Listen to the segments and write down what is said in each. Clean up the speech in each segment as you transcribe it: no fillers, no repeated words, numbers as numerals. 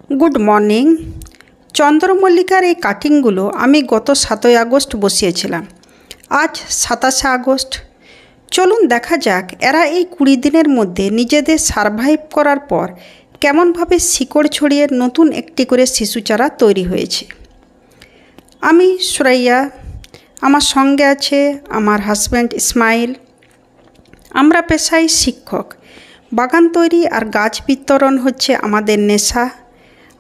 Good morning. চন্দ্রমল্লিকার এই কাটিংগুলো আমি গত 7ই আগস্ট বসিয়েছিলাম। আজ 27শে আগস্ট। চলুন দেখা যাক এরা এই 20 দিনের মধ্যে নিজেদের সারভাইভ করার পর কেমনভাবে শিকড় ছড়িয়ে নতুন একটি করে শিশু চারা তৈরি হয়েছে। আমি সুরাইয়া, আমার সঙ্গে আছে আমার হাজব্যান্ড ইসমাইল। আমরা পেশায় শিক্ষক। বাগান তৈরি আর গাছ বিতরণ হচ্ছে আমাদের নেশা।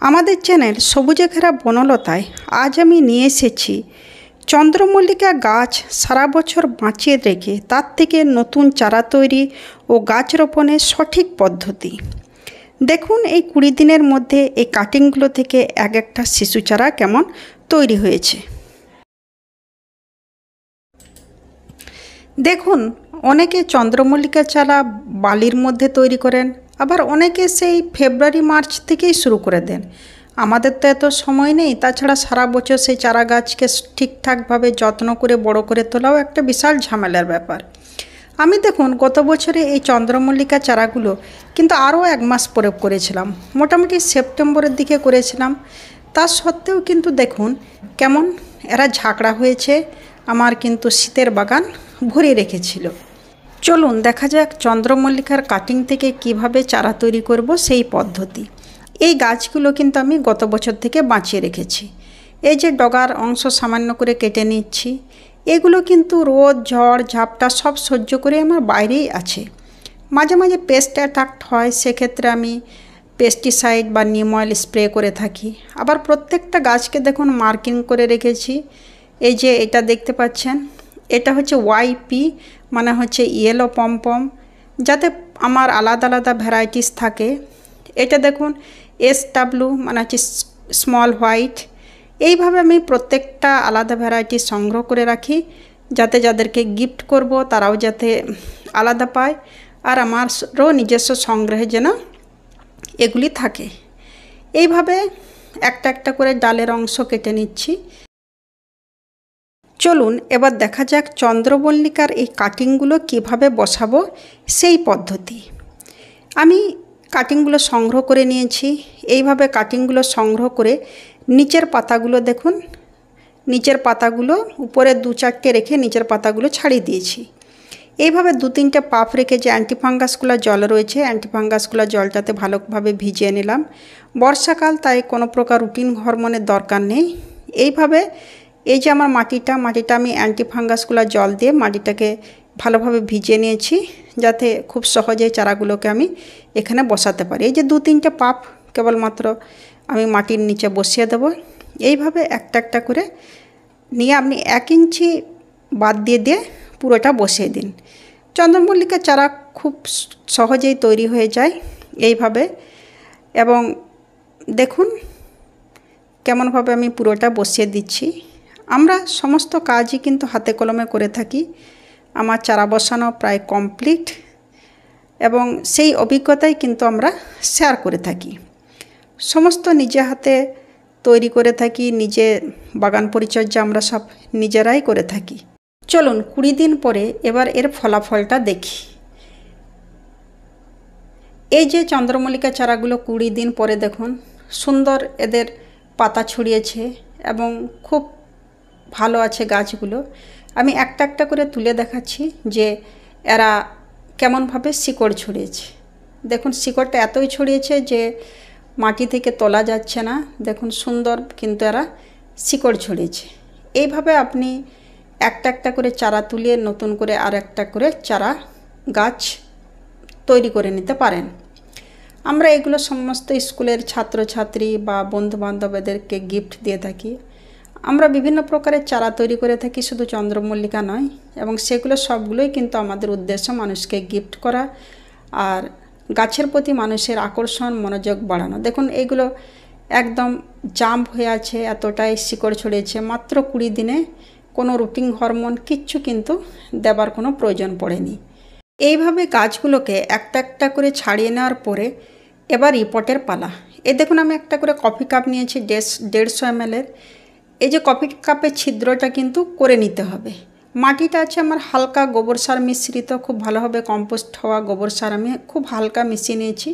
আমাদের চ্যানেল সবুজে ঘেরা বনলতায় আজ আমি নিয়ে এসেছি চন্দ্রমল্লিকা গাছ সারা বছর বাঁচিয়ে রেখে তার থেকে নতুন চারা তৈরি ও গাছ রোপণের সঠিক পদ্ধতি। দেখুন এই 20 দিনের মধ্যে এই কাটিংগুলো থেকে এক একটা শিশু চারা কেমন তৈরি হয়েছে। দেখুন, অনেকে চন্দ্রমল্লিকা চারা বালির মধ্যে তৈরি করেন, আবার অনেকে সেই ফেব্রুয়ারি মার্চ থেকেই শুরু করে দেন। আমাদের তো এত সময় নেই, তাছাড়া সারা বছর সেই চারা গাছকে ঠিকঠাকভাবে যত্ন করে বড় করে তোলাও একটা বিশাল ঝামেলার ব্যাপার। আমি দেখুন গত বছরে এই চন্দ্রমল্লিকা চারাগুলো কিন্তু আরও 1 মাস পরে করেছিলাম, মোটামুটি সেপ্টেম্বরের দিকে করেছিলাম। তা সত্ত্বেও কিন্তু দেখুন কেমন এরা ঝাঁকড়া হয়েছে, আমার কিন্তু শীতের বাগান ভরিয়ে রেখেছিল। চলুন দেখা যাক চন্দ্রমল্লিকার কাটিং থেকে কিভাবে চারা তৈরি করব সেই পদ্ধতি। এই গাছগুলো কিন্তু আমি গত বছর থেকে বাঁচিয়ে রেখেছি। এই যে ডগার অংশ সামান্য করে কেটে নিচ্ছি, এগুলো কিন্তু রোদ ঝড় ঝাপটা সব সহ্য করে আমার বাইরেই আছে। মাঝে মাঝে পেস্ট অ্যাটাক হয়, সেক্ষেত্রে আমি পেস্টিসাইড বা নিম অয়েল স্প্রে করে থাকি। আবার প্রত্যেকটা গাছকে দেখুন মার্কিং করে রেখেছি। এই যে এটা দেখতে পাচ্ছেন, এটা হচ্ছে ওয়াইপি, মানে হচ্ছে ইয়েলো পমপম, যাতে আমার আলাদা আলাদা ভ্যারাইটিস থাকে। এটা দেখুন SW, মানে হচ্ছে স্মল হোয়াইট। এইভাবে আমি প্রত্যেকটা আলাদা ভ্যারাইটি সংগ্রহ করে রাখি, যাতে যাদেরকে গিফট করব তারাও যাতে আলাদা পায়, আর আমারও নিজস্ব সংগ্রহে যেন এগুলি থাকে। এইভাবে একটা একটা করে ডালের অংশ কেটে নিচ্ছি। চলুন এবার দেখা যাক চন্দ্রমল্লিকার এই কাটিংগুলো কিভাবে বসাবো সেই পদ্ধতি। আমি কাটিংগুলো সংগ্রহ করে নিয়েছি। এইভাবে কাটিংগুলো সংগ্রহ করে নিচের পাতাগুলো দেখুন, নিচের পাতাগুলো উপরে 2-4টে রেখে নিচের পাতাগুলো ছাড়িয়ে দিয়েছি। এইভাবে 2-3টে পাপ রেখে যে অ্যান্টিফাঙ্গাসগুলো জল রয়েছে, অ্যান্টিফাঙ্গাসগুলো জলটাতে ভালোভাবে ভিজিয়ে নিলাম। বর্ষাকাল, তাই কোনো প্রকার রুটিন হরমোনের দরকার নেই। এইভাবে এই যে আমার মাটিটা আমি অ্যান্টিফাঙ্গাসগুলো জল দিয়ে মাটিটাকে ভালোভাবে ভিজিয়ে নিয়েছি, যাতে খুব সহজেই চারাগুলোকে আমি এখানে বসাতে পারি। এই যে 2-3টে পাপ কেবলমাত্র আমি মাটির নিচে বসিয়ে দেব। এইভাবে একটা একটা করে নিয়ে আপনি 1 ইঞ্চি বাদ দিয়ে পুরোটা বসিয়ে দিন। চন্দ্রমল্লিকার চারা খুব সহজেই তৈরি হয়ে যায় এইভাবে। এবং দেখুন কেমনভাবে আমি পুরোটা বসিয়ে দিচ্ছি। আমরা সমস্ত কাজই কিন্তু হাতে কলমে করে থাকি। আমার চারা বসানো প্রায় কমপ্লিট, এবং সেই অভিজ্ঞতাই কিন্তু আমরা শেয়ার করে থাকি। সমস্ত নিজে হাতে তৈরি করে থাকি, নিজে বাগান পরিচর্যা আমরা সব নিজেরাই করে থাকি। চলুন 20 দিন পরে এবার এর ফলাফলটা দেখি। এই যে চন্দ্রমল্লিকা চারাগুলো 20 দিন পরে দেখুন সুন্দর এদের পাতা ছড়িয়েছে এবং খুব ভালো আছে গাছগুলো। আমি একটা একটা করে তুলে দেখাচ্ছি যে এরা কেমনভাবে শিকড় ছড়িয়েছে। দেখুন শিকড়টা এতই ছড়িয়েছে যে মাটি থেকে তোলা যাচ্ছে না। দেখুন সুন্দর কিন্তু এরা শিকড় ছড়িয়েছে। এইভাবে আপনি একটা একটা করে চারা তুলিয়ে নতুন করে আর একটা করে চারা গাছ তৈরি করে নিতে পারেন। আমরা এগুলো সমস্ত স্কুলের ছাত্রছাত্রী বা বন্ধুবান্ধবদেরকে গিফট দিয়ে থাকি। আমরা বিভিন্ন প্রকারের চারা তৈরি করে থাকি, শুধু চন্দ্রমল্লিকা নয়, এবং সেগুলো সবগুলোই কিন্তু আমাদের উদ্দেশ্য মানুষকে গিফট করা আর গাছের প্রতি মানুষের আকর্ষণ মনোযোগ বাড়ানো। দেখুন এইগুলো একদম জাম্প হয়ে আছে, এতটাই শিকড় ছড়িয়েছে মাত্র 20 দিনে। কোনো রুটিন হরমোন কিচ্ছু কিন্তু দেবার কোনো প্রয়োজন পড়েনি। এইভাবে গাছগুলোকে একটা একটা করে ছাড়িয়ে নেওয়ার পরে এবার রিপোর্টের পালা। দেখুন আমি একটা করে কফি কাপ নিয়েছি 150 ml। এই যে কফি কাপের ছিদ্রটা কিন্তু করে নিতে হবে। মাটিটা আছে আমার হালকা গোবর সার মিশ্রিত, খুব ভালোভাবে কম্পোস্ট হওয়া গোবর সার আমি খুব হালকা মিশিয়ে নিয়েছি,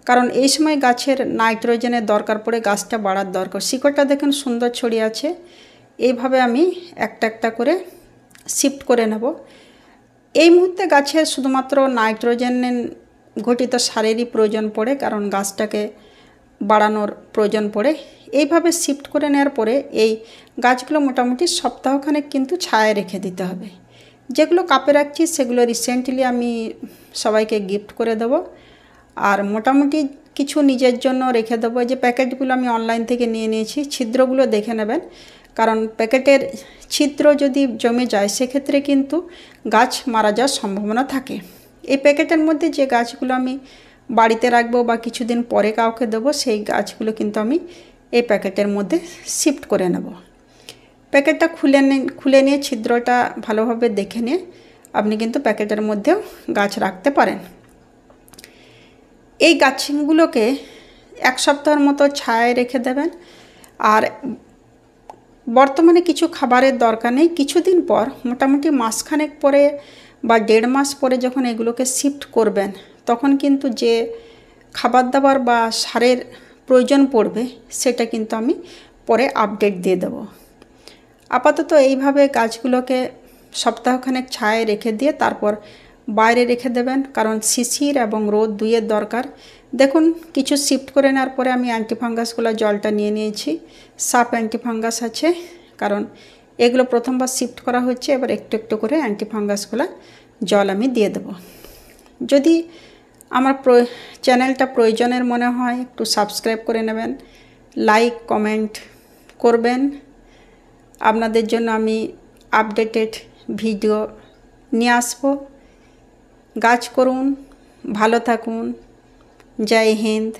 কারণ এই সময় গাছের নাইট্রোজেনের দরকার পড়ে, গাছটা বাড়ার দরকার। শিকড়টা দেখুন সুন্দর ছড়িয়ে আছে। এইভাবে আমি একটা একটা করে শিফট করে নেব। এই মুহূর্তে গাছের শুধুমাত্র নাইট্রোজেন ঘটিত সারেরই প্রয়োজন পড়ে, কারণ গাছটাকে বাড়ানোর প্রয়োজন পড়ে। এইভাবে শিফট করে নেওয়ার পরে এই গাছগুলো মোটামুটি সপ্তাহখানেক কিন্তু ছায়ায় রেখে দিতে হবে। যেগুলো কাপে রাখছি সেগুলো রিসেন্টলি আমি সবাইকে গিফট করে দেব। আর মোটামুটি কিছু নিজের জন্য রেখে দেবো। যে প্যাকেটগুলো আমি অনলাইন থেকে নিয়ে নিয়েছি, ছিদ্রগুলো দেখে নেবেন, কারণ প্যাকেটের ছিদ্র যদি জমে যায় সেক্ষেত্রে কিন্তু গাছ মারা যাওয়ার সম্ভাবনা থাকে। এই প্যাকেটের মধ্যে যে গাছগুলো আমি বাড়িতে রাখবো বা কিছুদিন পরে কাউকে দেবো, সেই গাছগুলো কিন্তু আমি এই প্যাকেটের মধ্যে শিফট করে নেব। প্যাকেটটা খুলে নিয়ে ছিদ্রটা ভালোভাবে দেখে নিয়ে আপনি কিন্তু প্যাকেটের মধ্যেও গাছ রাখতে পারেন। এই গাছগুলোকে এক সপ্তাহের মতো ছায়ায় রেখে দেবেন। আর বর্তমানে কিছু খাবারের দরকার নেই। কিছুদিন পর, মোটামুটি মাসখানেক পরে বা 1.5 মাস পরে যখন এগুলোকে শিফট করবেন, তখন কিন্তু যে খাবার দাবার বা সারের প্রয়োজন পড়বে সেটা কিন্তু আমি পরে আপডেট দিয়ে দেব। আপাতত এইভাবে গাছগুলোকে সপ্তাহখানেক ছায়ায় রেখে দিয়ে তারপর বাইরে রেখে দেবেন, কারণ শিশির এবং রোদ দুইয়ের দরকার। দেখুন কিছু শিফট করে নেওয়ার পরে আমি অ্যান্টিফাঙ্গাসগুলো জলটা নিয়ে নিয়েছি। সাপ অ্যান্টিফাঙ্গাস আছে, কারণ এগুলো প্রথমবার শিফট করা হচ্ছে। এবার একটু একটু করে অ্যান্টিফাঙ্গাসগুলো জল আমি দিয়ে দেব। যদি আমার চ্যানেলটা প্রয়োজনের মনে হয় একটু সাবস্ক্রাইব করে নেবেন, লাইক কমেন্ট করবেন। আপনাদের জন্য আমি আপডেটেড ভিডিও নিয়ে আসবো। গাছ করুন, ভালো থাকুন। জয় হিন্দ।